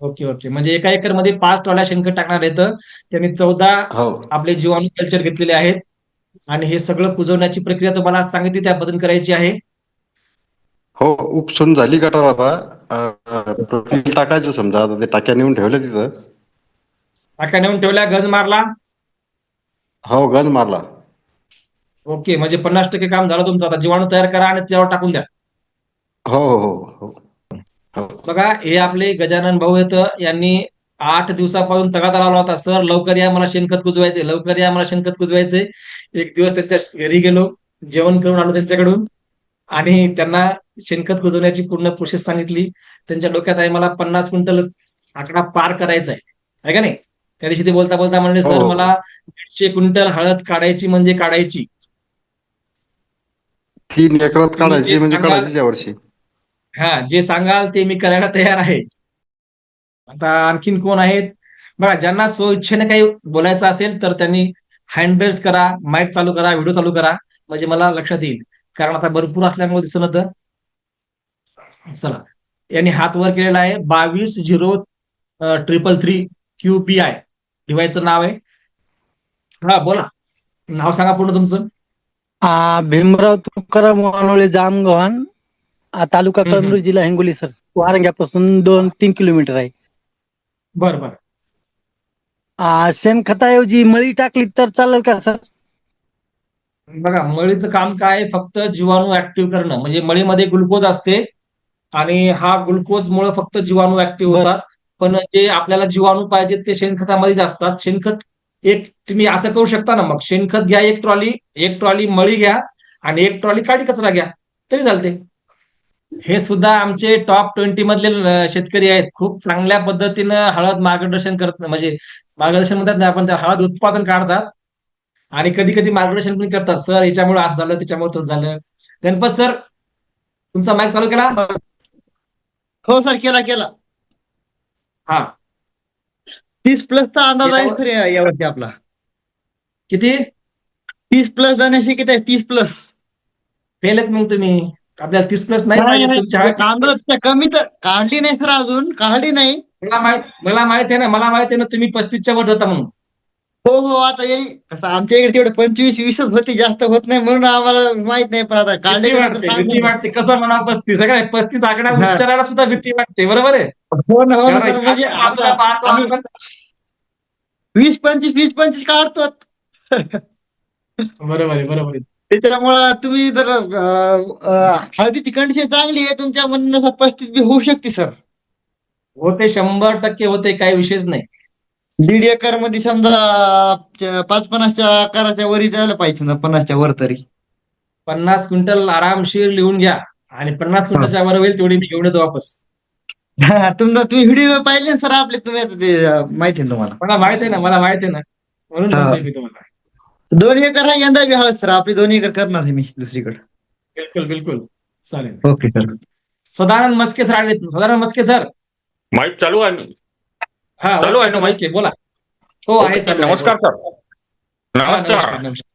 Okay okay, म्हणजे एका acre मध्ये 5 ट्रॉल्या शेणखत टाकणार आहेत. त्यांनी 14 हो आपले जीवाणू कल्चर घेतलेले आहेत आणि हे सगळं कुजवण्याची प्रक्रिया तुम्हाला सांगितली त्या पद्धतीने करायची आहे. हो, उपसून झाली गटार आता. तेल टाकायचं समजा, आता ते टाक्या नेऊन ठेवल्या तिथं. टाक्या नेऊन ठेवल्या, गज मारला. हो, गंज मारला. ओके, म्हणजे 50% काम झालं तुमचं. आता जीवाणू तयार करा आणि त्यावर टाकून द्या. हो हो हो हो. बघा, हे आपले गजानन भाऊ आहेत. यांनी 8 दिवसापासून तगादा लावला होता, सर लवकर या, मला शेणखत कुजवायचे, लवकर या, मला शेणखत कुजवायचे. एक दिवस त्यांच्या घरी गेलो, जेवण करून आलो त्यांच्याकडून आणि त्यांना शेणखत कुजवण्याची पूर्ण प्रोसेस सांगितली. त्यांच्या डोक्यात आहे मला 50 क्विंटल आकडा पार करायचा आहे का नाही. त्या दिवशी ते बोलता बोलता म्हणले, हो सर हो. मला 150 क्विंटल हळद काढायची म्हणजे काढायची. 3 एकरात तुम्ही जे काढायची म्हणजे सांगाल, काढायची यावर्षी. जे सांगाल ते मी करायला तयार आहे. आता आणखीन कोण आहेत बघा, ज्यांना स्वइच्छेने काही बोलायचं असेल तर त्यांनी हँड रेस करा, माईक चालू करा, व्हिडिओ चालू करा, म्हणजे मला लक्षात येईल. कारण आता भरपूर असल्यामुळे दिसत नव्हतं. चला, यांनी हात वर केलेला आहे. 220333 QBI डिव्हाइसचं नाव आहे. हा बोला, नाव सांगा पूर्ण तुमचं. भीमराव तुकाराम वानोळे जामगव्हाण, तालुका हम्म, हम्म. कळमनुरी, जिल्हा हिंगोली सर. वारंग्यापासून 2-3 किलोमीटर आहे. बरं बरं. शेणखताऐवजी मळी टाकली तर चालेल का सर? बघा, मळीचं काम काय आहे? फक्त जीवाणू ऍक्टिव्ह करणं. म्हणजे मळीमध्ये ग्लुकोज असते आणि हा ग्लुकोजमुळे फक्त जीवाणू ऍक्टिव्ह बर. होतात. पण जे आपल्याला जीवाणू पाहिजेत ते शेणखतामध्येच असतात. शेणखत एक तुम्ही असं करू शकता ना, मग शेणखत घ्या 1 ट्रॉली, 1 ट्रॉली मळी घ्या आणि 1 ट्रॉली काडी कचरा घ्या, तरी चालते. हे सुद्धा आमचे टॉप 20 मधले शेतकरी आहेत. खूप चांगल्या पद्धतीनं हळद मार्गदर्शन करत, म्हणजे मार्गदर्शन म्हणतात ना आपण, त्या हळद उत्पादन काढतात आणि कधी कधी मार्गदर्शन पण करतात. सर याच्यामुळे असं झालं, त्याच्यामुळे तसं झालं. गणपत सर, तुमचा माईक चालू केला. हो सर, केला केला. हा, 30+ अंदाज आहे यावर- सर यावर्षी आपला. किती 30+ जाण्याशी किती आहे? 30+. फेल आहेत मग तुम्ही. आपल्याला 30+ नाही पाहिजे, तुमच्या हळद 30+. अंदाज कमी तर काढली नाही सर, अजून काढली नाही. मला माहित आहे ना, मला माहित आहे ना, तुम्ही 35च्या वर जाता म्हणून. हो हो, आता कसं आमच्या इकडे तेवढे 25-20च होते, जास्त होत नाही म्हणून आम्हाला माहित नाही. पण आता काढले भीती वाटते, भीती वाटते. कसं म्हणा 35, काय 35 आकडा हा. उच्चारायला सुद्धा भीती वाटते. बरोबर आहे. हो ना हो ना कारण सर, म्हणजे आपण बाजूला पाहतो आम्ही आपण. 20-25 काढतो. बरोबर आहे, बरोबर आहे. त्याच्यामुळं तुम्ही जर हळदीची कंडिशन चांगली आहे, तुमच्या म्हणण्यानुसार 35 बी होऊ शकते सर. होते, 100% होते, काही विषयच नाही. 1.5 एकर मध्ये समजा 5-50च्या आकाराच्या वरी जायला पाहिजे ना, 50च्या वर तरी. 50 क्विंटल आरामशीर लिहून घ्या आणि 50 क्विंटलच्या वर होईल तेवढी मी घेऊन येतो वापस. तुम्ही व्हिडिओ पाहिले ना सर आपले, तुम्ही आता ते माहिती आहे तुम्हाला. मला माहित आहे ना, मला माहित आहे ना, म्हणून हा. म्हणतोय मी तुम्हाला. 2 एकर आहे यंदा बी हळद सर आपली. 2 एकर करणार आहे मी दुसरीकडे. बिलकुल बिलकुल, चालेल. Okay sir. Sadanand Maske sir आलेत. सदानंद मस्के सर. माईक चालू आहे ना? हा, चालू आहे ओके ना सर, माईक? ओके, बोला. हो, आहे, ओके, चालू आहे, नमस्कार बोला. सर. हा, नमस्कार नमस्कार नमस्कार.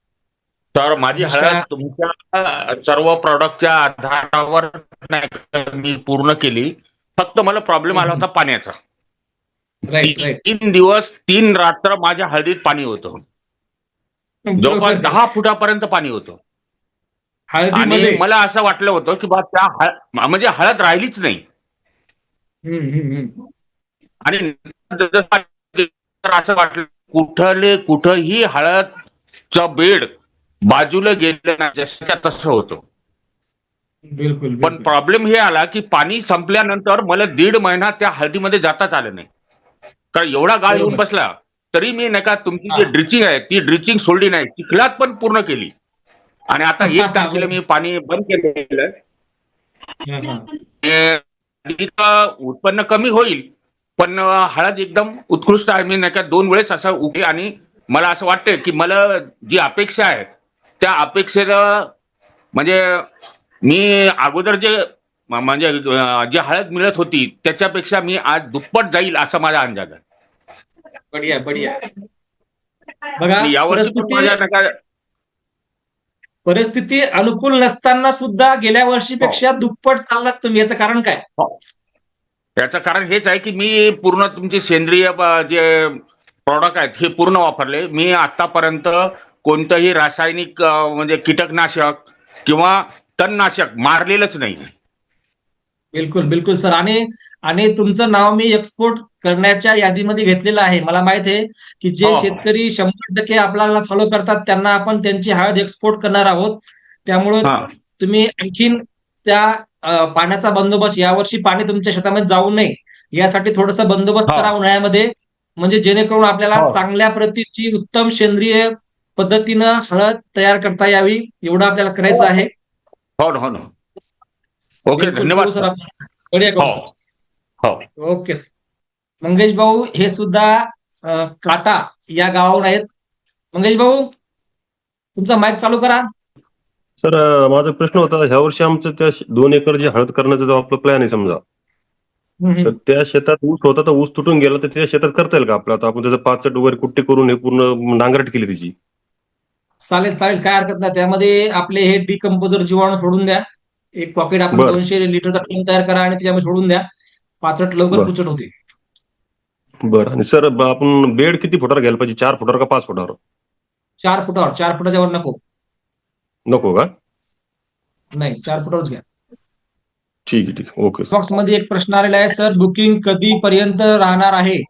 सर. माझी नमस्कार. हळद तुमच्या सर्व प्रॉडक्टच्या आधारावर नाही का मी पूर्ण केली. फक्त मला प्रॉब्लेम आला होता पाण्याचा. Right right. 3 दिवस 3 रात्र माझ्या हळदीत पाणी होतं. जवळपास 10 फुटापर्यंत पाणी होतं. हळदीमध्ये. आणि मला असं वाटलं होतं की बा त्या म्हणजे हळद राहिलीच नाही. आणि नंतर असं वाटलं कुठंही हळदचं बेड बाजूला गेलं ना, जसंच्या तसं होतं. बिलकुल पण बिलकुल. प्रॉब्लेम हे आला की पाणी संपल्यानंतर मला 1.5 महिना त्या हळदीमध्ये जाताच आलं नाही. कारण एवढा गाळ येऊन बरोबर. बसला तरी मी नाही का तुमची हा. जी ड्रिचिंग आहे ती ड्रिचिंग सोडली नाही, चिखलात पण पूर्ण केली. आणि आता 1 तारखेला मी पाणी बंद केलेलं. हा, हा. हळदीचं उत्पन्न कमी होईल पण हळद एकदम उत्कृष्ट आहे. मी नाही का 2 वेळेस असं उभी आणि मला असं वाटतं की मला जी अपेक्षा आहे त्या अपेक्षेला म्हणजे मी अगोदर जे म्हणजे जी हळद मिळत होती त्याच्यापेक्षा मी आज दुप्पट जाईल असा माझा अंदाज आहे. बढिया बढिया. बघा, आणि यावर्षी पण माझ्या नाही का परिस्थिती अनुकूल नसताना सुद्धा गेल्या वर्षीपेक्षा दुप्पट चाललात तुम्ही. याचं कारण काय? याचं कारण हेच आहे की मी पूर्ण तुमची सेंद्रिय जे प्रॉडक्ट आहेत हे पूर्ण वापरले. मी आतापर्यंत कोणतंही रासायनिक म्हणजे कीटकनाशक किंवा तणनाशक मारलेलंच नाही. बिलकुल बिलकुल सर. आणि आणि तुमचं नाव मी एक्सपोर्ट करण्याच्या यादीमध्ये घेतलेलं आहे. मला माहित आहे की जे हो. शेतकरी 100% आपल्याला फॉलो करतात त्यांना आपण त्यांची हळद एक्सपोर्ट करणार आहोत. त्यामुळे हा. तुम्ही आणखीन त्या पाण्याचा बंदोबस्त, यावर्षी पाणी तुमच्या शेतामध्ये जाऊ नये यासाठी थोडासा बंदोबस्त हो. करा उन्हाळ्यामध्ये, म्हणजे जेणेकरून आपल्याला हो. चांगल्या प्रतीची उत्तम सेंद्रिय पद्धतीनं हळद तयार करता यावी, एवढं आपल्याला करायचं आहे. हो ना, हो ना. ओके, बिलकुल करू धन्यवाद सर सर. आपण. बढिया करू हो. सर. हो. Okay sir. मंगेश भाऊ हे सुद्धा काटा या गावाहून आहेत. मंगेश भाऊ तुमचा माईक चालू करा. सर माझा प्रश्न होता, ह्या वर्षी आमचं त्या 2 एकर जे हळद करण्याचा जो आपला प्लॅन आहे समजा, तर त्या शेतात ऊस होता तर ऊस तुटून गेला तर त्या शेतात करता येईल का आपलं? आता आपण त्याचं पाचट वगैरे कुट्टी करून हे पूर्ण नांगरट केली त्याची. चालेल चालेल, काय हरकत नाही. त्यामध्ये आपले हे डिकम्पोजर जीवाणू सोडून द्या. एक पॉकेट आपण बरं. 200 लिटरचा टन तयार करा आणि त्याच्यामध्ये सोडून द्या. पाचट लवकर बरं. पुचट होते. बरं. आणि सर आपण बेड किती फुटावर घ्यायला पाहिजे? 4 फुटावर का 5 फुटावर? 4 फुटावर, 4 फुटाच्या वर नको. नको का? नाही, 4 फुटावरच घ्या. ठीक आहे, ठीक आहे. Okay sir. बॉक्स मध्ये एक प्रश्न आलेला आहे, सर बुकिंग कधीपर्यंत राहणार आहे?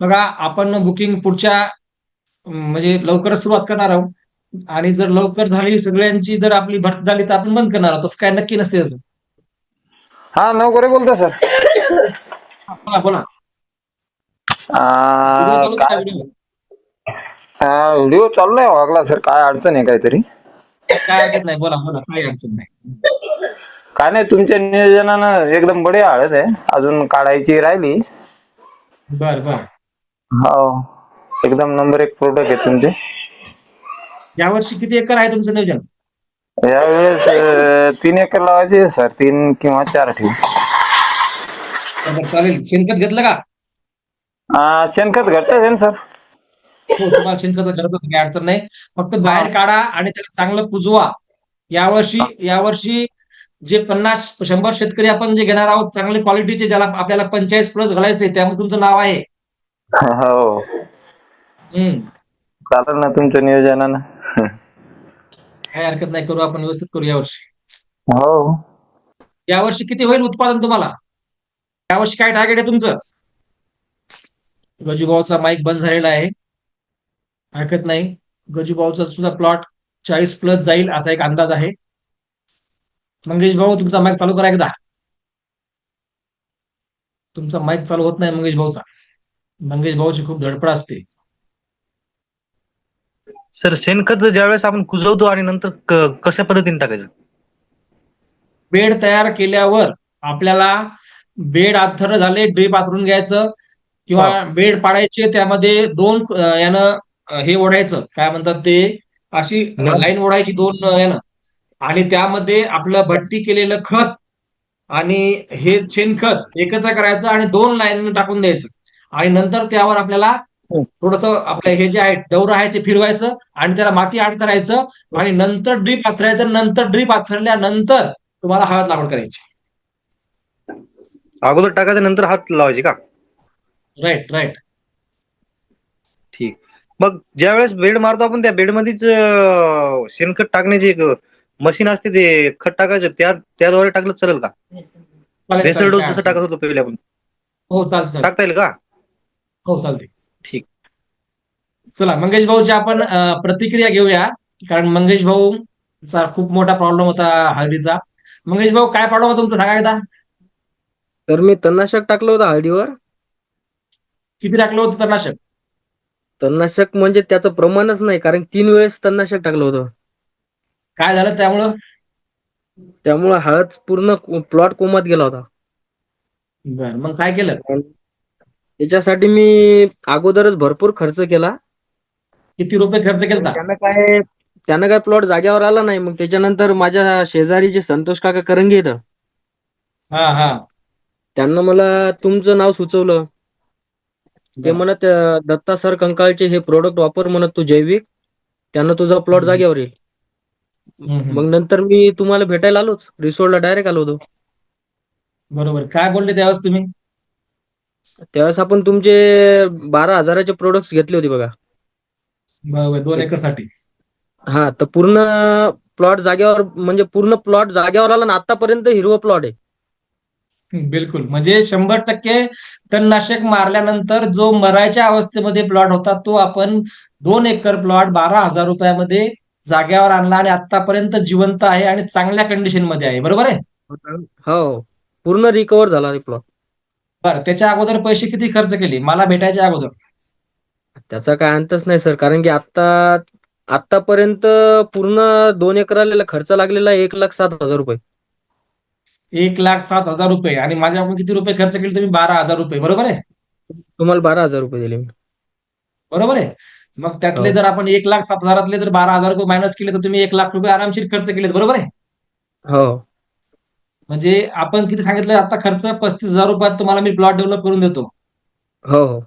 बघा, आपण बुकिंग पुढच्या म्हणजे लवकरच सुरुवात करणार आहोत. आणि जर लवकर झाली सगळ्यांची, जर आपली भरती झाली तर आपण बंद करणार आहोत. तसं काय नक्की नसते त्याचं. हा नवकरे बोलतो सर. बोला बोला. व्हिडिओ चालू करा, काय व्हिडिओ. व्हिडिओ चालू नाही वागला सर, काय अडचण आहे काहीतरी? काय हरकत नाही, बोला बोला, काही अडचण नाही. काय नाही, तुमच्या नियोजनानं एकदम बढिया हळद आहे, अजून काढायची राहिली. बर बर. हो, एकदम नंबर 1 प्रोडक्ट आहे तुमचे. यावर्षी किती एकर आहे तुमचं नियोजन? यावेळेस 3 एकर लावायचे सर, 3 किंवा 4 ठेवू. चालेल. शेणखत घेतलं का? शेणखत घट्ट आहे ना सर? हो, तुम्हाला शेणखत गरज काही अडचण नाही. फक्त बाहेर काढा आणि त्याला चांगलं कुजवा. यावर्षी जे 50-100 शेतकरी आपण जे घेणार आहोत चांगले क्वालिटीचे, ज्याला आपल्याला 45+ घालायचे, त्यामुळे तुमचं नाव आहे. हो, चालेल ना तुमच्या नियोजनानं. काही हरकत नाही, करू आपण, व्यवस्थित करू यावर्षी. हो, यावर्षी किती होईल उत्पादन तुम्हाला? यावर्षी काय टार्गेट आहे तुमचं? गजूभाऊचा माईक बंद झालेला आहे, हरकत नाही. गजूभाऊचा सुद्धा प्लॉट 40+ जाईल असा एक अंदाज आहे. मंगेश भाऊ तुमचा माईक चालू करा एकदा. तुमचा माईक चालू होत नाही मंगेश भाऊचा. मंगेश भाऊची खूप धडपड असते. सर शेणखत ज्यावेळेस आपण कुजवतो आणि नंतर कशा पद्धतीने टाकायचं? बेड तयार केल्यावर आपल्याला बेड आथर झाले, ड्रीप आथरून घ्यायचं किंवा बेड पाडायचे, त्यामध्ये 2 यानं हे ओढायचं, काय म्हणतात ते, अशी लाईन ओढायची 2 यानं, आणि त्यामध्ये आपलं भट्टी केलेलं खत आणि हे शेणखत एकत्र करायचं आणि 2 लाईन टाकून द्यायचं. आणि नंतर त्यावर आपल्याला थोडस आपलं हे जे आहे डवरं आहे ते फिरवायचं आणि त्याला माती आड करायचं आणि नंतर ड्रीप आथरायचं. नंतर ड्रीप आथरल्यानंतर तुम्हाला हळद लागवड करायची. अगोदर टाकायचं नंतर हात लावायचे का? Right right. ठीक. मग ज्यावेळेस बेड मारतो आपण त्या बेडमध्येच शेणखत टाकण्याची एक मशीन असते, ते खत टाकायचं त्याद्वारे टाकलं चालेल का? बेसल डोस जसं टाकत होतो पहिले आपण, हो चालतं. टाकता येईल का? हो चालते. ठीक. चला मंगेश भाऊची आपण प्रतिक्रिया घेऊया, कारण मंगेश भाऊचा खूप मोठा प्रॉब्लेम होता हळदीचा. मंगेश भाऊ, काय प्रॉब्लेम होता तुमचा, सांगा एकदा. तर मी तणनाशक टाकलं होतं हळदीवर. किती टाकलं होतं तणनाशक? तणनाशक म्हणजे त्याचं प्रमाणच नाही, कारण 3 वेळेस तणनाशक टाकलं होतं. काय झालं त्यामुळं? त्यामुळे हळद पूर्ण प्लॉट कोमात गेला होता. बर, मग काय केलं? त्याच्यासाठी मी अगोदरच भरपूर खर्च केला. किती रुपये खर्च केला? त्यानं काय प्लॉट जाग्यावर आला नाही. मग त्याच्यानंतर माझ्या शेजारी जे संतोष काका करंगे येतं, हा हा, त्यांना मला तुमचं नाव सुचवलं. ते म्हणत दत्ता सर कंकाळचे हे प्रोडक्ट वापर म्हणत तू, जैविक, त्यानं तुझा प्लॉट जाग्यावर येईल. मग नंतर मी तुम्हाला भेटायला आलोच, रिसोर्टला डायरेक्ट आलो होतो. बरोबर. काय बोलले त्यावेळेस तुम्ही? त्यावेळेस आपण तुमचे 12,000चे प्रोडक्ट्स घेतले होते बघा. बरोबर, 2 एकरसाठी. हा, तर पूर्ण प्लॉट जागेवर, म्हणजे पूर्ण प्लॉट जागेवर आला ना, आतापर्यंत हिरवं प्लॉट आहे. बिलकुल, म्हणजे 100% तणनाशक मारल्यानंतर जो मरायच्या अवस्थेमध्ये प्लॉट होता, तो आपण 2 एकर प्लॉट 12,000 रुपयामध्ये जागेवर आणला आणि आतापर्यंत जिवंत आहे आणि चांगल्या कंडिशन मध्ये आहे. बरोबर आहे? हो, पूर्ण रिकव्हर झाला प्लॉट. बरं, त्याच्या अगोदर पैसे किती खर्च केले मला भेटायच्या अगोदर? त्याचा काय अंतच नाही सर, कारण की आतापर्यंत पूर्ण 2 एकराला खर्च लागलेला 1,07,000 रुपये. 1,07,000 रुपये आणि माझ्याकडून किती रुपये खर्च केले तुम्ही? 12,000 रुपये. बरोबर आहे? तुम्हाला 12,000 रुपये दिले मी. बरोबर आहे. मग त्यातले हो. जर आपण 1,07,000 जर 12,000 रुपये मायनस केले तर तुम्ही 1,00,000 रुपये आरामशीर खर्च केलेत. बरोबर आहे? हो. म्हणजे आपण किती सांगितलं आता खर्च? 35,000 रुपयात तुम्हाला मी प्लॉट डेव्हलप करून देतो. हो. हो.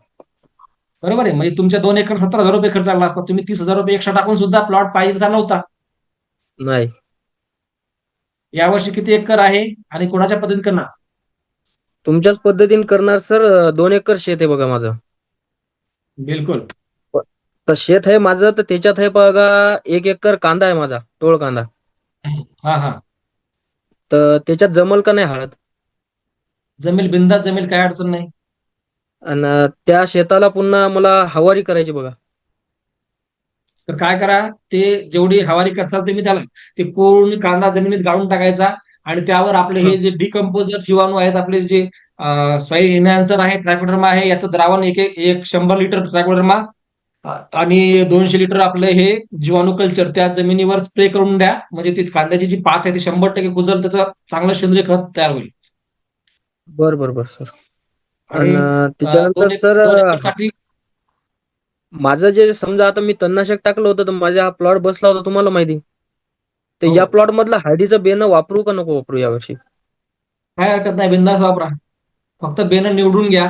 बरोबर आहे? म्हणजे तुमच्या 2 एकर 70,000 रुपये खर्च आला असता. तुम्ही 30,000 रुपये एक्स्ट्रा टाकून सुद्धा प्लॉट पाहिजे झाला नव्हता. नाही. यावर्षी किती एकर आहे आणि कोणाच्या पद्धतीने करणार? तुमच्याच पद्धतीने करणार सर. 2 एकर शेत आहे बघा माझं. बिलकुल. तर शेत आहे माझं, तर त्याच्यात आहे बघा 1 एकर कांदा आहे माझा, टोळ कांदा. हा हा, तर त्याच्यात जमल का नाही हळद? जमेल, बिंदास जमेल, काय अडचण नाही. आणि त्या शेताला पुन्हा मला हवारी करायची बघा. तर काय करा, ते जेवढी हवारी करसाल तुम्ही त्याला, ते पूर्ण कांदा जमिनीत गाळून टाकायचा आणि त्यावर आपले हे जे डिकम्पोजर जीवाणू आहेत, आपले जे सॉइल एनहॅन्सर आहे, ट्रायकोडर्मा आहे, याचं द्रावण एक 100 लिटर ट्रायकोडर्मा आणि 200 लिटर आपलं हे जीवाणू कल्चर त्या जमिनीवर स्प्रे करून द्या. म्हणजे ती कांद्याची जी पात आहे ती 100% कुजल, त्याचं चांगलं सेंद्रिय खत तयार होईल. बर सर. आणि आणि त्याच्यानंतर सर, 2 एकरसाठी माझं जे समजा आता मी तणनाशक टाकलं होतं, तर माझा हा प्लॉट बसला होता तुम्हाला माहिती. तर हो. या प्लॉट मधला हळदीचं बेणं वापरू का नको वापरू यावर्षी? काय हरकत नाही, बिंदास वापरा. फक्त बेनं निवडून घ्या.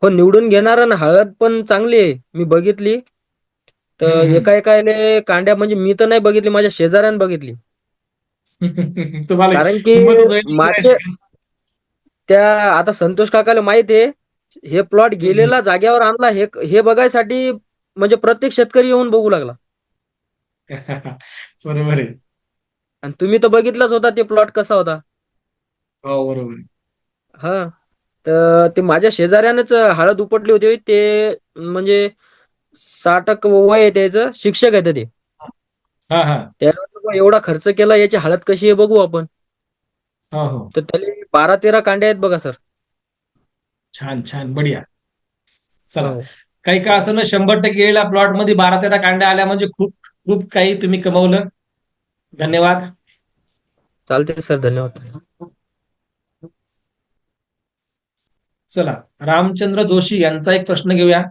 हो, निवडून घेणार ना. हळद पण चांगली आहे, मी बघितली. तर एका कांड्या, म्हणजे मी तर नाही बघितली, माझ्या शेजाऱ्यानं बघितली. तुम्हाला कारण की हिंमतच होईल माझे विचारायची. त्या आता संतोष काकाला माहित आहे, हे प्लॉट गेलेला जागेवर आणला, हे बघायसाठी म्हणजे प्रत्येक शेतकरी येऊन बघू लागला. बरोबर आहे. आणि तुम्ही तर बघितलाच होता ते प्लॉट कसा होता. हो, बरोबर आहे. हा, तर ते माझ्या शेजाऱ्यानंच हळद उपटली होती. ते म्हणजे 60 वय आहे त्याचं, शिक्षक आहे ते. हा हा, त्याला एवढा खर्च केला, याची हळद कशी आहे बघू आपण. हो हो, तर त्याला 12-13 कांड्या आहेत बघा सर. छान छान, बढिया. चला, हो. काही का असं ना, 100% गेलेल्या प्लॉट मध्ये 12-13 कांड्या आल्या म्हणजे खूप खूप काही तुम्ही कमवलं. धन्यवाद. चालते सर, धन्यवाद. चला, रामचंद्र जोशी यांचा एक प्रश्न घेऊया.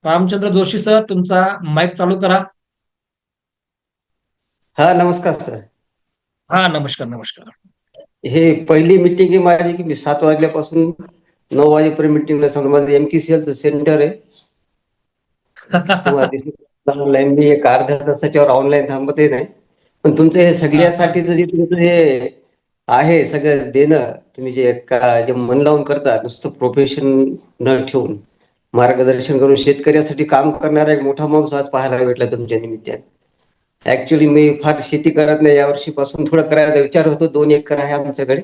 रामचंद्र जोशी सर, तुमचा माईक चालू करा. हा, नमस्कार सर. हा, नमस्कार नमस्कार. हे पहिली मिटिंग आहे माझी, की मी 7 वाजल्यापासून 9 वाजेपर्यंत मिटिंगला सांगतो. माझं MKCL सेंटर आहे. तुम्हाला दिसलं ऑनलाईन, मी एक अर्ध्या तासाच्यावर ऑनलाईन थांबतही नाही. पण तुमचं हे सगळ्यासाठीचं जे तुमचं हे आहे सगळं देणं, तुम्ही जे मन लावून करता, नुसतं प्रोफेशन न ठेवून मार्गदर्शन करून शेतकऱ्यासाठी काम करणारा एक मोठा माणूस आज पाहायला भेटला तुमच्या निमित्ताने. ऍक्च्युली मी फार शेती करत नाही, यावर्षीपासून थोडं करायचा विचार होतो. 2 एकर आहे आमच्याकडे.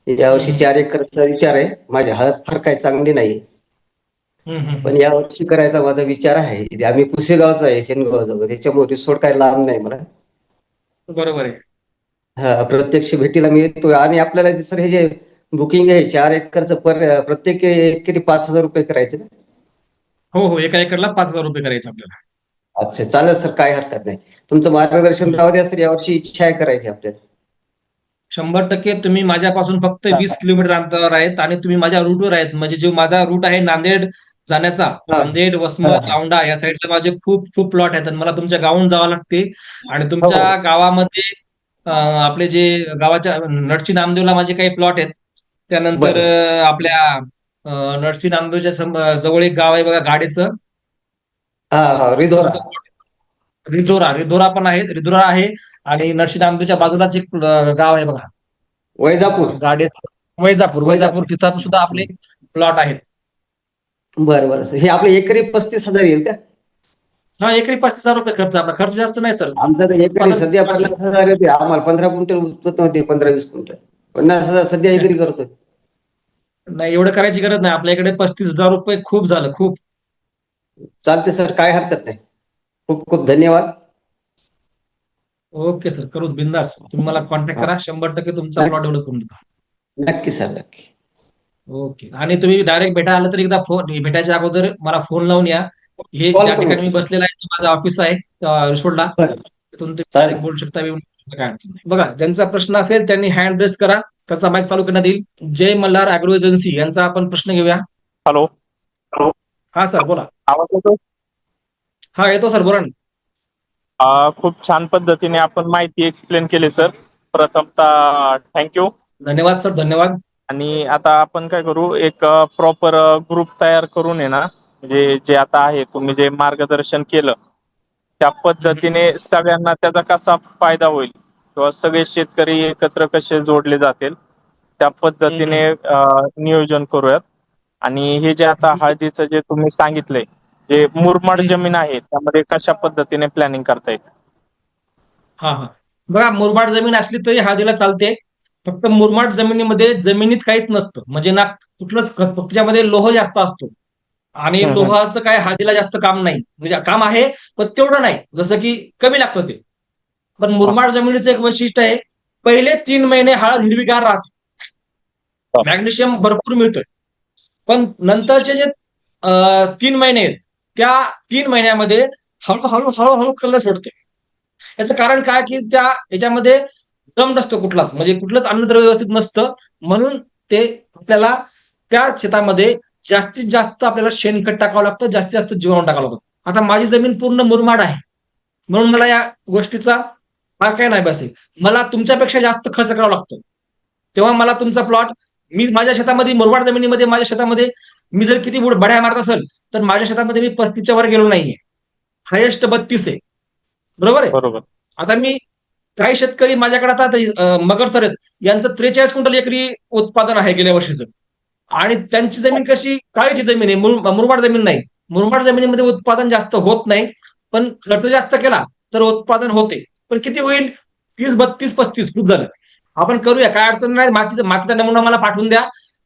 यावर्षी 4 एकरचा विचार आहे. माझी हळद फार काही चांगली नाही, पण यावर्षी करायचा माझा विचार आहे. आम्ही पुसेगावचा आहे, सेनगावचा, त्याच्यामुळे रिसोर्ट काही लांब नाही मला. बरोबर आहे. हा, प्रत्यक्ष भेटीला मी येतो. आणि आपल्याला सर हे जे बुकिंग आहे 4 एकरचं, प्रत्येक एकरी 5,000 रुपये करायचे ना? हो हो, एका एकरला 5,000 रुपये करायचं आपल्याला. अच्छा, चालेल सर, काय हरकत नाही. तुमचं मार्गदर्शन राहू द्या सर. यावर्षी इच्छा आहे करायची आपल्याला. 100% तुम्ही माझ्यापासून फक्त 20 किलोमीटर अंतरावर आहेत आणि तुम्ही माझ्या रूटवर आहेत. म्हणजे जो माझा रूट आहे नांदेड जाण्याचा, नांदेड, वसमत, औंढा या साईडला माझे खूप खूप प्लॉट आहेत आणि मला तुमच्या गावाहून जावं लागते. आणि तुमच्या गावामध्ये आपले जे गावाच्या नरसी नामदेवला माझे काही प्लॉट आहेत. त्यानंतर आपल्या नरसी नामदेवच्या जवळ एक गाव आहे बघा गाडीचं, रिधोरा. रिधोरा पण आहे, रिधोरा आहे. आणि नरसी नामदेवच्या बाजूलाच एक गाव आहे बघा, वैजापूर. वैजापूर. तिथं सुद्धा आपले प्लॉट आहेत. बरं बरं हे आपले एकरी 35,000 येईल का? हा, एकरी 35,000 रुपये खर्च. आपला खर्च जास्त नाही सर. आमचं तर एकरी सध्या 50,000 येते आम्हाला. 15 क्विंटल उत्पन्न होते, 15-20 क्विंटल. 50,000 सध्या एकरी करतोय. नाही, एवढं करायची गरज नाही. आपल्याकडे 35,000 रुपये खूप झालं, खूप. चालते सर, काय हरकत नाही. खूप खूप धन्यवाद. ओके सर, करू बिंदास. तुम्ही मला कॉन्टॅक्ट करा, 100% तुमचा प्लॉट डेव्हलप करून देतो. नक्की सर, नक्की. ओके. आणि तुम्ही डायरेक्ट भेटायला आलं तर एकदा फोन भेटायच्या अगोदर मला फोन लावून या. हे Call ज्या करू. ठिकाणी मी बसलेला आहे, ते माझं ऑफिस आहे रिसोडला. बरं. तिथून तुम्ही चालेल. direct बोलू शकता, येऊन काय अडचण नाही. बघा, ज्यांचा प्रश्न असेल त्यांनी हँड रेस करा, त्याचा माईक चालू करण्यात येईल. जय मल्हार अॅग्रो एजन्सी यांचा आपण प्रश्न घेऊया. हॅलो. हा सर, बोला. आवाज येतो? हा, येतो सर, बोला ना. खूप छान पद्धतीने आपण माहिती एक्सप्लेन केली सर. प्रथमतः थँक्यू. धन्यवाद सर, धन्यवाद. आणि आता आपण काय करू, एक प्रॉपर ग्रुप तयार करून आहे ना, म्हणजे जे आता आहे तुम्ही जे मार्गदर्शन केलं त्या पद्धतीने सगळ्यांना त्याचा कसा फायदा होईल किंवा सगळे शेतकरी एकत्र कसे जोडले जातील त्या पद्धतीने नियोजन करूयात. आणि हे जे आता हळदीचं जे तुम्ही सांगितलंय, जे मुरमाड जमीन आहे त्यामध्ये कशा पद्धतीने प्लॅनिंग करता येईल? हा हा, बघा, मुरमाड जमीन असली तरी हळदीला चालते. फक्त मुरमाड जमिनीमध्ये जमिनीत काहीच नसतं, म्हणजे ना कुठलंच खत, फक्त त्यामध्ये लोह जास्त असतो. आणि लोहाचं काय हळदीला जास्त काम नाही, म्हणजे काम आहे पण तेवढं नाही, जसं की कमी लागतं ते. पण मुरमाड जमिनीचं एक वैशिष्ट्य आहे, पहिले 3 महिने हळद हिरवीगार राहते, मॅग्नेशियम भरपूर मिळतं. पण नंतरचे जे 3 महिने आहेत, त्या 3 महिन्यामध्ये हळूहळू हळूहळू कलर सोडते. याचं कारण काय, की त्या याच्यामध्ये दम नसतो कुठलाच, म्हणजे कुठलंच अन्नद्रव्य व्यवस्थित नसतं. म्हणून ते आपल्याला त्या शेतामध्ये जास्तीत जास्त आपल्याला शेणखत टाकावं लागतं, जास्तीत जास्त जीवाणू टाकावं लागतं. आता माझी जमीन पूर्ण मुरमाड आहे, म्हणून मला या गोष्टीचा फार काय नाही बसेल. मला तुमच्यापेक्षा जास्त खर्च करावा लागतो, तेव्हा मला तुमचा प्लॉट, मी माझ्या शेतामध्ये मुरमाड जमिनीमध्ये माझ्या शेतामध्ये मी जर किती बड्या मारत असेल तर माझ्या शेतामध्ये मी 35च्या वर गेलो नाहीये, हायेस्ट 32 आहे. बरोबर आहे. बरोबर. आता मी काही शेतकरी माझ्याकडे आता मगर सर आहेत, यांचं 43 क्विंटल एकरी उत्पादन आहे गेल्या वर्षीचं. आणि त्यांची जमीन कशी, काळीची जमीन आहे, मुरमाड जमीन नाही. मुरमाड जमिनीमध्ये उत्पादन जास्त होत नाही, पण खर्च जास्त केला तर उत्पादन होते. पण किती होईल, 30, 32, 35 खूप झालं. आपण करूया, काय अडचण नाही. मातीचा नमुना मला पाठवून द्या,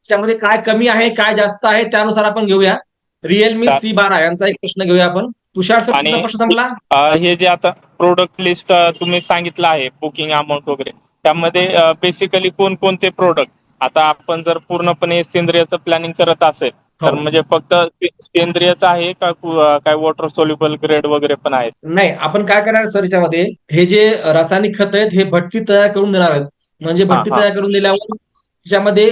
त्यामध्ये काय कमी आहे काय जास्त आहे त्यानुसार आपण घेऊया. रिअलमी C12 यांचा एक प्रश्न घेऊया आपण. तुषार सर, तुमचा प्रश्न संपला? हे जे आता प्रोडक्ट लिस्ट तुम्ही सांगितलं आहे, बुकिंग अमाऊंट वगैरे, त्यामध्ये बेसिकली कोणकोणते प्रोडक्ट, आता आपण जर पूर्णपणे सेंद्रियचं प्लॅनिंग करत असेल तर म्हणजे फक्त सेंद्रियच आहे का काय वॉटर सोल्युबल ग्रेड वगैरे पण आहेत? नाही, आपण काय करणार सर, याच्यामध्ये हे जे रासायनिक खत आहेत हे भट्टी तयार करून देणार आहेत. म्हणजे भट्टी तयार करून दिल्यावर त्याच्यामध्ये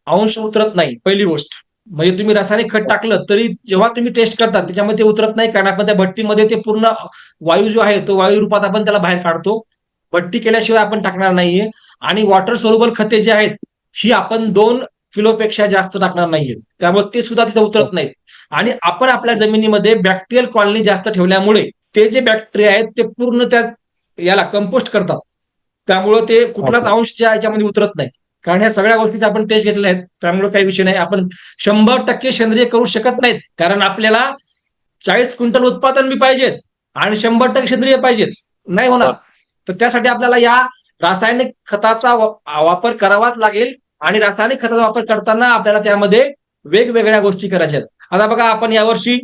अंश उतरत नाही, पहिली गोष्ट. म्हणजे तुम्ही रासायनिक खत टाकलं तरी जेव्हा तुम्ही टेस्ट करता त्याच्यामध्ये ते उतरत नाही, कारण आपण त्या भट्टीमध्ये ते पूर्ण वायू जो आहे तो वायू रूपात आपण त्याला बाहेर काढतो. भट्टी केल्याशिवाय आपण टाकणार नाहीये. आणि वॉटर सोल्युबल खते जे आहेत ही आपण 2 किलोपेक्षा जास्त टाकणार नाहीये, त्यामुळे ते सुद्धा तिथे उतरत नाहीत. आणि आपण आपल्या जमिनीमध्ये बॅक्टेरियल कॉलनी जास्त ठेवल्यामुळे ते जे बॅक्टेरिया आहेत ते पूर्ण त्या याला कंपोस्ट करतात, त्यामुळे ते कुठलाच अंश त्या याच्यामध्ये उतरत नाही. कारण ह्या सगळ्या गोष्टी आपण टेस्ट घेतलेल्या आहेत, त्यामुळे काही विषय नाही. आपण 100% सेंद्रिय करू शकत नाहीत, कारण आपल्याला 40 क्विंटल उत्पादन बी पाहिजेत आणि 100% सेंद्रिय पाहिजेत, नाही होणार. तर त्यासाठी आपल्याला या रासायनिक खताचा वापर करावाच लागेल. आणि रासायनिक खताचा वापर करताना आपल्याला त्यामध्ये वेगवेगळ्या गोष्टी करायच्या आहेत. आता बघा, आपण यावर्षी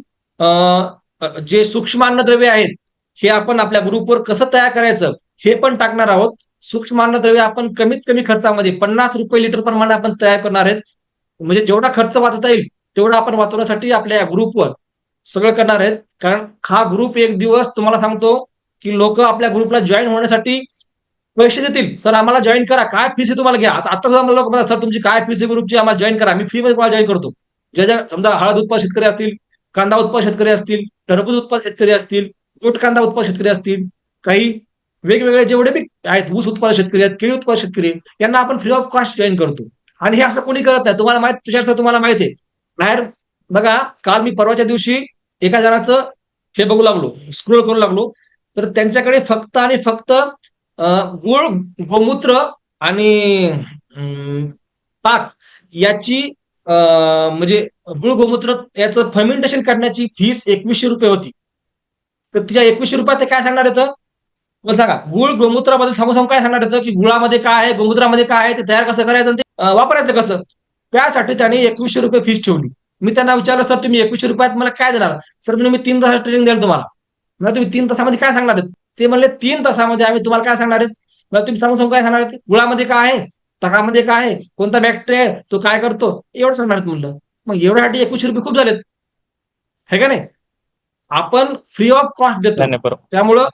जे सूक्ष्म अन्नद्रव्य आहेत हे आपण आपल्या ग्रुपवर कसं तयार करायचं हे पण टाकणार आहोत. सूक्ष्म अन्नद्रव्य आपण कमीत कमी खर्चामध्ये 50 रुपये लिटर प्रमाणे आपण तयार करणार आहेत. म्हणजे जेवढा खर्च वाचवता येईल तेवढा आपण वाचवण्यासाठी आपल्या या ग्रुपवर सगळं करणार आहेत. कारण हा ग्रुप एक दिवस तुम्हाला सांगतो की लोक आपल्या ग्रुपला जॉईन होण्यासाठी पैसे देतील. सर, आम्हाला जॉईन करा, काय फीस आहे तुम्हाला, घ्या. आता सुद्धा लोक म्हणतात, सर तुमची काय फीस आहे ग्रुपची, आम्हाला जॉईन करा. मी फ्री मध्ये तुम्हाला जॉईन करतो. ज्या समजा हळद उत्पादक शेतकरी असतील, कांदा उत्पादक शेतकरी असतील, टरबूज उत्पादक शेतकरी असतील, गोट कांदा उत्पादक शेतकरी असतील, काही वेगवेगळे जेवढे बी आहेत, ऊस उत्पादक शेतकरी आहेत, केळी उत्पादक शेतकरी, यांना आपण फ्री ऑफ कॉस्ट जॉईन करतो. आणि हे असं कोणी करत नाही. तुम्हाला माहित, तुषार सर तुम्हाला माहिती आहे, बाहेर बघा, काल मी परवाच्या दिवशी एका जणाचं हे बघू लागलो, स्क्रोल करू लागलो, तर त्यांच्याकडे फक्त आणि फक्त गुळ, गोमूत्र आणि पाक याची म्हणजे गुळ गोमूत्र याचं फर्मेंटेशन करण्याची फीस 2100 रुपये होती. तर तिच्या 2100 रुपयात ते काय सांगणार होतं मला सांगा. गुळ गोमूत्राबद्दल सांगू काय सांगणार होतं की गुळामध्ये काय आहे, गोमूत्रामध्ये काय आहे, ते तयार कसं करायचं आणि ते वापरायचं कसं. त्यासाठी त्याने 2100 रुपये फीस ठेवली. मी त्यांना विचारलं, सर तुम्ही 2100 रुपयात मला काय देणार. सर म्हणजे मी 3 तास ट्रेनिंग द्याल तुम्हाला. मला तुम्ही 3 तासामध्ये काय सांगणार आहेत. ते म्हणले 3 तासामध्ये आम्ही तुम्हाला काय सांगणार आहेत. मला तुम्ही सांगू काय सांगणार आहेत. गुळामध्ये काय आहे, ताकामध्ये काय आहे, कोणता बॅक्टेरिया आहे, तो काय करतो, एवढं सांगणार आहेत म्हणलं. मग एवढ्यासाठी 2100 रुपये खूप झालेत, हे का नाही. आपण फ्री ऑफ कॉस्ट देतो. नाही, नाही, बरोबर. त्यामुळं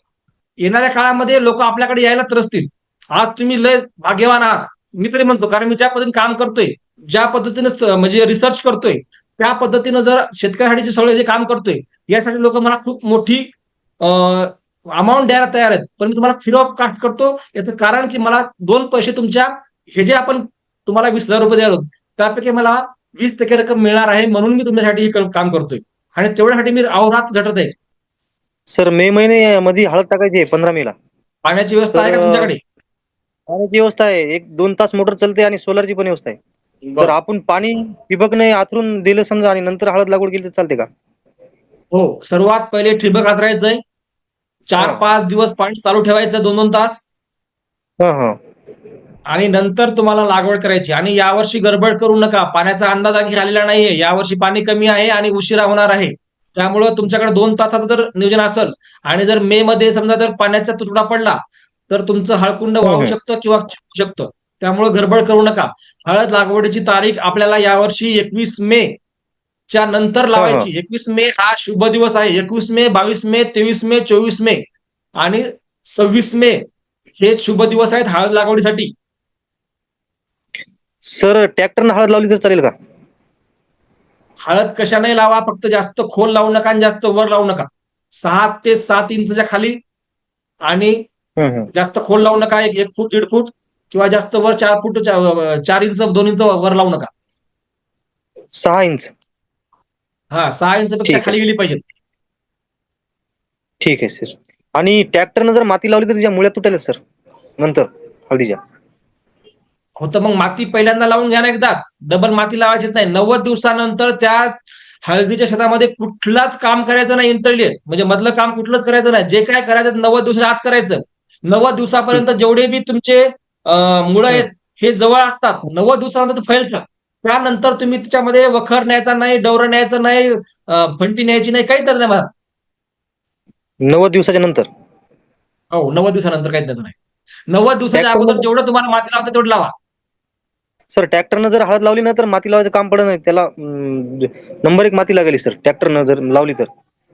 येणाऱ्या काळामध्ये लोक आपल्याकडे यायला त्रसतील. आज तुम्ही लय भाग्यवान आहात मी तरी म्हणतो, कारण मी ज्या पद्धतीने काम करतोय, ज्या पद्धतीने म्हणजे रिसर्च करतोय, त्या पद्धतीनं जर शेतकऱ्यासाठी सगळे जे काम करतोय, यासाठी लोक मला खूप मोठी अमाऊंट द्यायला तयार आहेत. पण मी तुम्हाला फ्री ऑफ कास्ट करतो. याचं कारण की मला 2 पैसे तुमच्या हे जे आपण तुम्हाला 20,000 रुपये द्यायला होतो, त्यापैकी मला 20% रक्कम मिळणार आहे, म्हणून मी तुमच्यासाठी हे काम करतोय. आणि तेवढ्यासाठी मी अहोरात्र झटत आहे. सर मे महिन्यामध्ये हळद टाकायची आहे 15 मेला. पाण्याची व्यवस्था आहे का तुमच्याकडे. पाण्याची व्यवस्था आहे, 1-2 तास मोटर चालते आणि सोलारची पण व्यवस्था आहे. तर आपण पाणी ठिबकने आथरून दिलं समजा आणि नंतर हळद लागवड केली तर चालते का. हो, सर्वात पहिले ठिबक हातरायचंय. 4-5 दिवस पाणी चालू ठेवायचं 2-2 तास. आणि नंतर तुम्हाला लागवड करायची. आणि यावर्षी गडबड करू नका. पाण्याचा अंदाज आणखी आलेला नाहीये. यावर्षी पाणी कमी आहे आणि उशिरा होणार आहे. त्यामुळं तुमच्याकडे 2 तासाचं जर नियोजन असेल आणि जर मे मध्ये समजा जर पाण्याचा तुटवडा पडला तर तुमचं हळकुंड वाहू शकतं किंवा फुटू शकतं. त्यामुळे गडबड करू नका. हळद लागवडीची तारीख आपल्याला यावर्षी 21 मे च्या नंतर लावायची. 21 मे हा शुभ दिवस आहे. 21 मे, 22 मे, 23 मे, 24 मे आणि 26 मे हे शुभ दिवस आहेत हळद लागवडीसाठी. सर ट्रॅक्टरनं हळद लावली तर चालेल का. हळद कशाने लावा, फक्त जास्त खोल लावू नका आणि जास्त वर लावू नका. 6 ते 7 इंचच्या खाली आणि जास्त खोल लावू नका. 1 फूट 1.5 फूट किंवा जास्त वर 4 फूट 4 इंच 2 इंच वर लावू नका. 6 इंच. हा 6 इंच पेक्षा खाली गेली पाहिजे. ठीक आहे सर. आणि ट्रॅक्टरनं जर माती लावली तर तिच्या मुळ्या तुटेल सर नंतर हळदीच्या. होतं मग माती पहिल्यांदा लावून घ्या ना एकदाच. डबल माती लावायची नाही. 90 दिवसानंतर त्या हळदीच्या शेतामध्ये कुठलाच काम करायचं नाही. इंटरलियर म्हणजे मधलं काम कुठलंच करायचं नाही. जे काय करायचं 90 दिवसाच्या आत करायचं. 90 दिवसापर्यंत जेवढे बी तुमचे मुळं आहेत हे जवळ असतात. 90 दिवसानंतर फैलतात. त्यानंतर तुम्ही त्याच्यामध्ये वखर न्यायचा नाही, डवरं न्यायचं नाही, फंटी न्यायची नाही, काहीच नाही मला. 90 दिवसाच्या नंतर. हो 90 दिवसानंतर काहीच नाही. 90 दिवसाच्या अगोदर जेवढं तुम्हाला माती लावता तेवढं लावा. सर ट्रॅक्टरनं जर हळद लावली ना तर माती लावायचं काम पडत नाही. त्याला नंबर 1 माती लागेल सर ट्रॅक्टरनं जर लावली तर.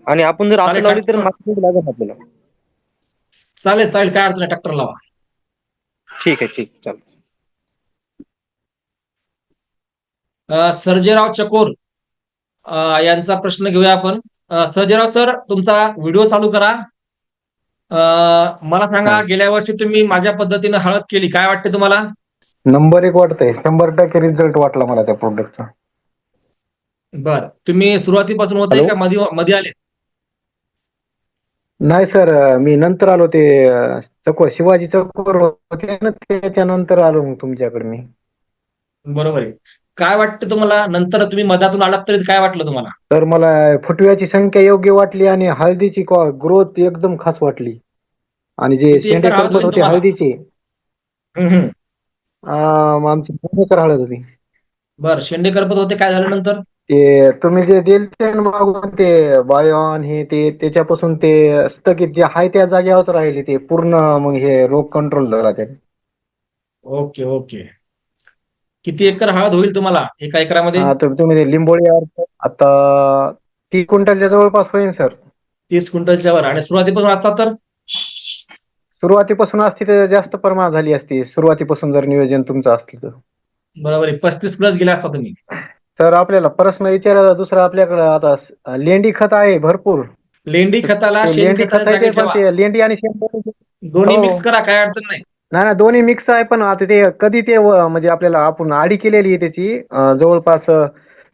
आणि आपण जर असं लावली तर माती लागेल आपल्याला. चालेल काय अडचण नाही, ट्रॅक्टर लावा. ठीक आहे चालेल. सर्जेराव चकोर यांचा प्रश्न घेऊया आपण. सर्जेराव सर तुमचा व्हिडिओ चालू करा. मला सांगा, गेल्या वर्षी तुम्ही माझ्या पद्धतीने हळद केली, काय वाटते तुम्हाला. नंबर 1 वाटतंय. 100% रिझल्ट वाटला मला त्या प्रोडक्टचा. बर, तुम्ही सुरुवातीपासून होते का मध्ये आले. नाही सर, मी नंतर आलो. ते शिवाजी चकोर होते ना, त्याच्यानंतर आलो मग तुमच्याकडे मी. बरोबर आहे. काय वाटतं तुम्हाला नंतर तुम्ही मधातून आलात तरी काय वाटलं तुम्हाला. तर मला फुटव्याची संख्या योग्य वाटली आणि हळदीची ग्रोथ एकदम खास वाटली. आणि जे शेंडे करपत होते हळदीचे, आमची 2 एकर हळद होती. बर, शेंडे करपत होते, काय झालं नंतर. ते तुम्ही जे दिलते मागून ते बायोन हे ते त्याच्यापासून ते स्थगित जे आहे त्या जागेवरच राहिले ते पूर्ण. मग हे रोग कंट्रोल झाला त्याने. Okay okay. किती एकर हळद होईल तुम्हाला एका एकरामध्ये. तुम्ही लिंबोळी आता 30 क्विंटलच्या जवळपास होईल सर. 30 क्विंटलच्या वर. आणि सुरुवातीपासून आता तर सुरुवातीपासून असती तर जास्त प्रमाणात झाली असती. सुरुवातीपासून जर नियोजन तुमचं असतं तर. बरोबर आहे. 35 प्लस गेला असता तुम्ही. सर आपल्याला प्रश्न विचारायला दुसरा, आपल्याकडे आता लेंडी खत आहे भरपूर. लेंडी खताला लेंडी खत आहे पण ते लेंडी आणि शेण दोन्ही मिक्स करा, काय अडचण नाही. नाही दोन्ही मिक्स आहे. पण आता ते कधी ते म्हणजे आपल्याला आपण आडी केलेली आहे त्याची, जवळपास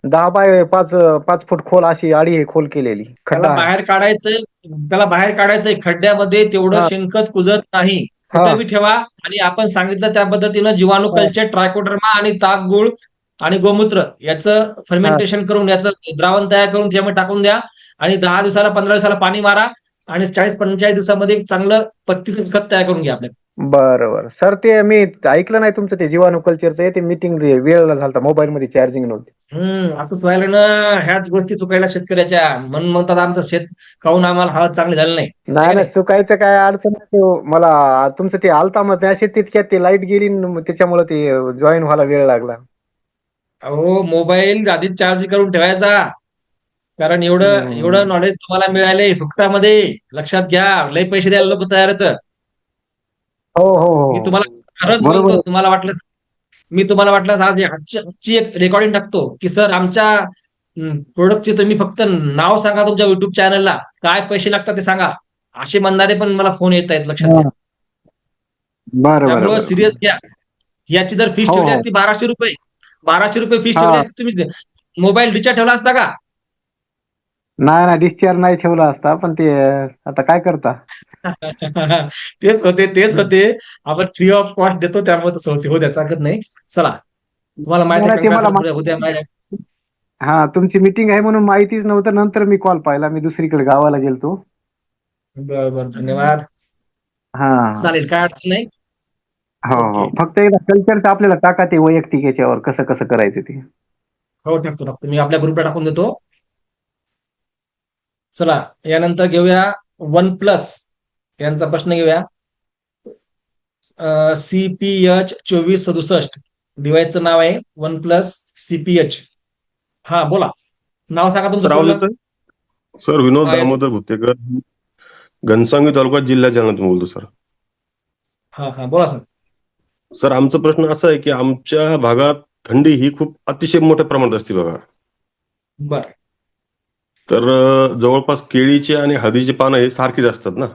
10 बाय 5 फूट खोल अशी आडी आहे खोल केलेली. त्याला बाहेर काढायचंय खड्ड्यामध्ये. तेवढं शेणखत कुजत नाही. ठेवा. आणि आपण सांगितलं त्या पद्धतीनं जीवाणू कल्चर, ट्रायकोडर्मा आणि ताक गुळ आणि गोमूत्र याचं फर्मेंटेशन करून याचं द्रावण तयार करून त्यामध्ये टाकून द्या आणि 10 दिवसाला 15 दिवसाला पाणी मारा आणि 40-45 दिवसामध्ये एक चांगलं पत्तीचं खत तयार करून घ्या आपल्या. बरं बरं सर, ते मी ऐकलं नाही तुमचं ते जीवाणू कल्चरचं, ते मीटिंग वेळेला झालता, मोबाईल मध्ये चार्जिंग नव्हती. असंच व्हायला ना, ह्याच गोष्टी चुकायला शेतकऱ्याच्या, म्हणून म्हणतात आमचं शेत काहून आम्हाला हळद चांगली झाली नाही. नाही नाही, चुकायचं काय अडचण नाही. मला तुमचं ते आलता मग त्या तितक्यात ते लाईट गेली न त्याच्यामुळे ते जॉईन व्हायला वेळ लागला. अहो, मोबाईल आधीच चार्ज करून ठेवायचा, कारण एवढं नॉलेज तुम्हाला मिळाले फुकटामध्ये. लक्षात घ्या, लय पैसे द्यायला लोक तयार आहेत. हो हो हो, मी तुम्हाला खरंच बरोबर. बोलतो, मी तुम्हाला वाटलं आज आजची एक रेकॉर्डिंग टाकतो की सर आमच्या प्रोडक्टचे तुम्ही फक्त नाव सांगा तुमच्या युट्यूब चॅनलला, काय पैसे लागतात ते सांगा. असे म्हणणारे पण मला फोन येत आहेत, लक्षात घ्या. बरं त्यामुळं बरं. सिरियस घ्या. याची जर फीस हो, ठेवली हो. असती 1200 रुपये फीस हा. ठेवली असती, तुम्ही मोबाईल रिचार्ज ठेवला असता का? नाही नाही, डिस्चार्ज नाही ठेवला असता, पण ते आता काय करता. तेच होते. आपण फ्री ऑफ कॉस्ट देतो, त्यामुळे तसं होते. हो द्या, सांगत नाही. चला, तुम्हाला माहिती नाही, ते मला आहे उद्या माझ्या हा, तुमची मीटिंग आहे म्हणून माहितीच नव्हतं. नंतर मी कॉल पाहिला, मी दुसरीकडे गावाला गेलतो. बरं, धन्यवाद. हा, चालेल, काय अडचण नाही. हो हो, ओके. फक्त एकदा कल्चरचं आपल्याला टाका, ते वैयक्तिक याच्यावर कसं कसं करायचं ते. हो, टाकतो. मी आपल्या ग्रुपला टाकून देतो. चला, यानंतर घेऊया OnePlus यांचा प्रश्न घेऊया. CPH 2467 डिव्हाइसचं नाव आहे OnePlus CPH. हा, बोला, नाव सांगा तुमचं सर आवाज पूर्ण. येतोय? सर विनोद हा, येतो. दामोदर भुतेकर, घनसावंगी तालुका, जिल्हा जालन्यातून बोलतो सर. हा, बोला सर. सर आमचा प्रश्न असा आहे की आमच्या भागात थंडी ही खूप अतिशय मोठ्या प्रमाणात असते बघा. बर. तर जवळपास केळीचे आणि हळदीचे पानं हे सारखीच असतात ना.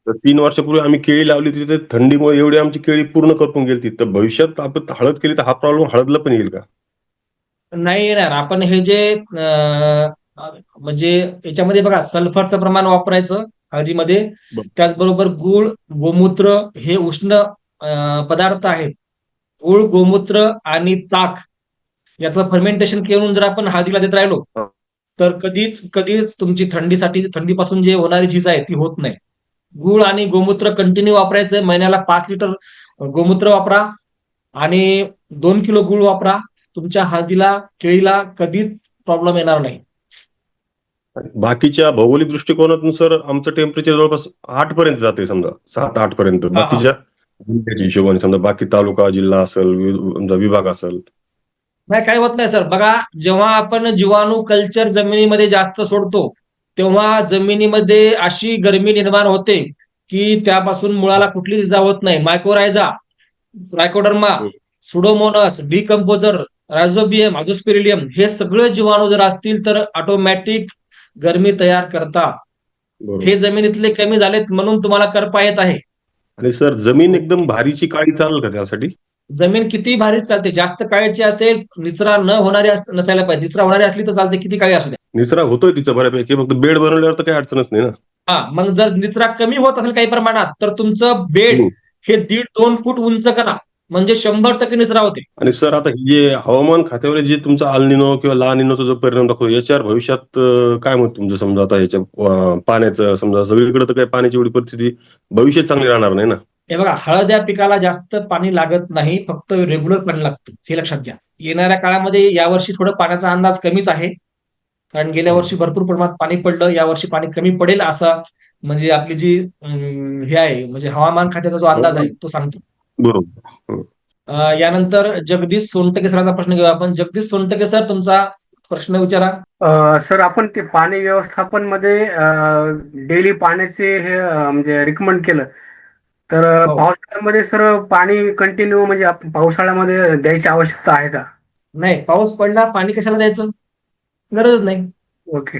तर 3 वर्षापूर्वी आम्ही केळी लावली होती, तर थंडीमुळे एवढी आमची केळी पूर्ण करपून गेली. तर भविष्यात आपण हळद केली तर हा प्रॉब्लेम हळदला पण येईल का? नाही येणार. आपण हे जे म्हणजे याच्यामध्ये बघा, सल्फरचं प्रमाण वापरायचं हळदीमध्ये. बरं. त्याचबरोबर गुळ, गोमूत्र हे उष्ण पदार्थ आहेत. गुळ, गोमूत्र आणि ताक याचं फर्मेंटेशन करून जर आपण हळदीला देत राहिलो, हा. तर कधीच तुमची थंडीपासून जे होणारी झीज आहे ती होत नाही. गुळ आणि गोमूत्र कंटिन्यू वापरायचं. महिन्याला 5 लिटर गोमूत्र वापरा आणि 2 किलो गुळ वापरा. तुमच्या हळदीला, केळीला कधीच प्रॉब्लेम येणार नाही. बाकीच्या भौगोलिक दृष्टिकोनातून सर आमचं टेम्परेचर जवळपास 8 पर्यंत जाते, समजा 7-8 पर्यंत. बाकीच्या जिल्ह्याच्या हिशोबाने समजा बाकी तालुका, जिल्हा असेल, विभाग असेल. नाही, काय होत नाही सर. बघा, जेव्हा आपण जीवाणू कल्चर जमिनीमध्ये जास्त सोडतो, तेव्हा जमिनीमध्ये अशी गरमी निर्माण होते की त्यापासून मुळाला कुठलीच इजा होत नाही. Mycorrhiza, Trichoderma, Pseudomonas, decomposer, rhizobium, अझोस्पेरिलियम हे सगळे जीवाणू जर असतील तर ऑटोमॅटिक गरमी तयार करतात. बरोबर. हे जमिनीतले कमी झालेत म्हणून तुम्हाला करपा येत आहे. आणि सर जमीन एकदम भारीची काळी चालेल का त्यासाठी? जमीन किती भारी चालते, जास्त काळीची असेल, निचरा न होणारी नसायला पाहिजे. निचरा होणारी असली तर चालते, किती काळी असू द्या. निचरा होतोय तिचं बऱ्यापैकी, फक्त बेड बनवल्यावर तर काही अडचणच नाही ना. मग जर निचरा कमी होत असेल काही प्रमाणात, तर तुमचं बेड हे 1.5-2 फूट उंच करा, म्हणजे 100% निचरा होते. आणि सर आता हे जे हवामान खात्यावर जे तुमचा अल्निनो किंवा ला निनोचा जो परिणाम दाखवतो, याच्यावर भविष्यात काय मत तुमचं? समजा आता ह्याच्या पाण्याचं, समजा सगळीकडे तर काही पाण्याची एवढी परिस्थिती भविष्यात चांगली राहणार नाही ना. हे बघा, हळद या पिकाला जास्त पाणी लागत नाही, फक्त रेग्युलर पाणी लागतं, हे लक्षात घ्या. येणाऱ्या काळामध्ये यावर्षी थोडं पाण्याचा अंदाज कमीच आहे, कारण गेल्या वर्षी भरपूर प्रमाणात पाणी पडलं. यावर्षी पाणी कमी पडेल असा म्हणजे आपली जी हे आहे, म्हणजे हवामान खात्याचा जो अंदाज आहे तो सांगतो. बरोबर. यानंतर जगदीश सोनटके सरांचा प्रश्न घेऊ आपण. जगदीश सोनटके सर, तुमचा प्रश्न विचारा. सर, आपण ते पाणी व्यवस्थापन मध्ये डेली पाण्याचे हे म्हणजे रिकमेंड केलं, तर हो. पावसाळ्यामध्ये सर पाणी कंटिन्यू म्हणजे आपण पावसाळ्यामध्ये द्यायची आवश्यकता आहे का? नाही, पाऊस पडला पाणी कशाला द्यायचं, गरज नाही. ओके,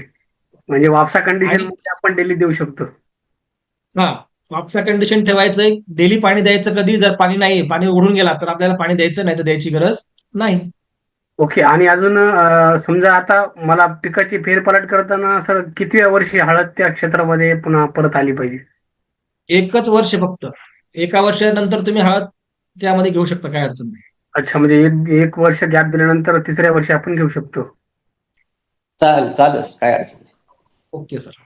म्हणजे वापसा कंडिशन मध्ये आपण डेली देऊ शकतो. वापसा कंडिशन ठेवायचंय, डेली पाणी द्यायचं. कधी जर पाणी नाही, पाणी उडून गेला तर आपल्याला पाणी द्यायचं, नाही तर द्यायची गरज नाही. ओके, आणि अजून समजा आता मला पिकाची फेरपालट करताना सर कितव्या वर्षी हळद त्या क्षेत्रामध्ये पुन्हा परत आली पाहिजे? एकच वर्ष फक्त. एका वर्षानंतर तुम्ही हळद त्यामध्ये घेऊ शकता, काय अडचण नाही. अच्छा, म्हणजे एक वर्ष गॅप दिल्यानंतर तिसऱ्या वर्षी आपण घेऊ शकतो. चालेल, काय अडचण नाही. Okay sir.